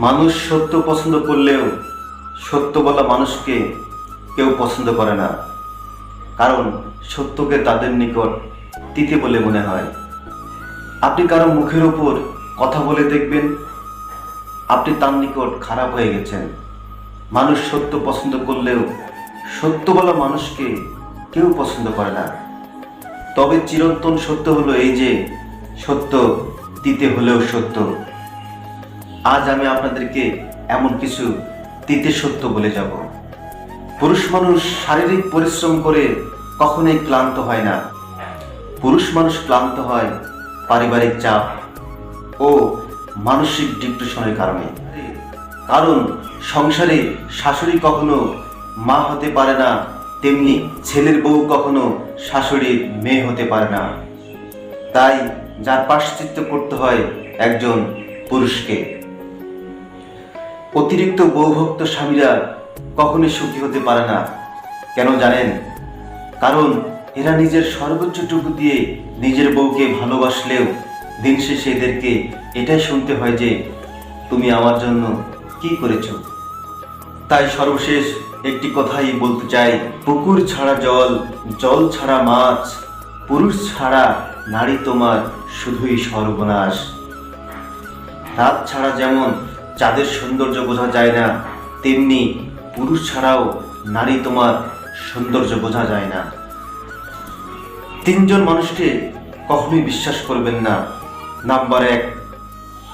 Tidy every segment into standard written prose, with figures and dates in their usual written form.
মানুষ সত্য পছন্দ করলেও সত্য বলা মানুষকে কেউ পছন্দ করে না, কারণ সত্যকে তাদের নিকট তিতে বলে মনে হয়। আপনি কারো মুখের ওপর কথা বলে দেখবেন, আপনি তার নিকট খারাপ হয়ে গেছেন। মানুষ সত্য পছন্দ করলেও সত্য বলা মানুষকে কেউ পছন্দ করে না। তবে চিরন্তন সত্য হলো এই যে, সত্য তিতে হলেও সত্য। আজ আমি আপনাদেরকে এমন কিছু তিতে সত্য বলে যাব। পুরুষ মানুষ শারীরিক পরিশ্রম করে কখনোই ক্লান্ত হয় না। পুরুষ মানুষ ক্লান্ত হয় পারিবারিক চাপ ও মানসিক ডিপ্রেশনের কারণে। কারণ সংসারে শাশুড়ি কখনো মা হতে পারে না, তেমনি ছেলের বউ কখনো শাশুড়ির মেয়ে হতে পারে না। তাই যার প্রায়শ্চিত্ত করতে হয় একজন পুরুষকে। অতিরিক্ত বউভক্ত স্বামীরা কখনোই সুখী হতে পারে না। কেন জানেন? কারণ এরা নিজের সর্বোচ্চটুকু দিয়ে নিজের বউকে ভালোবাসলেও দিন শেষে এদেরকে এটাই শুনতে হয় যে, তুমি আমার জন্য কি করেছো। তাই সর্বশেষ একটি কথাই বলতে চাই, পুকুর ছাড়া জল, জল ছাড়া মাছ, পুরুষ ছাড়া নারী তোমার শুধুই সর্বনাশ। রাত ছাড়া যেমন চাঁদের সৌন্দর্য বোঝা যায় না, তেমনি পুরুষ ছাড়াও নারী তোমার সৌন্দর্য বোঝা যায় না। তিনজন মানুষকে কখনোই বিশ্বাস করবেন না। নাম্বার 1,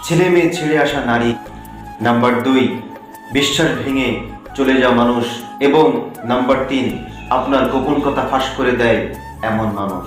ছেলে মেয়ে ছেড়ে আসা নারী। নাম্বার 2, বিশ্বাস ভেঙে চলে যাওয়া মানুষ। এবং নাম্বার 3, আপনার গোপন কথা ফাঁস করে দেয় এমন মানুষ।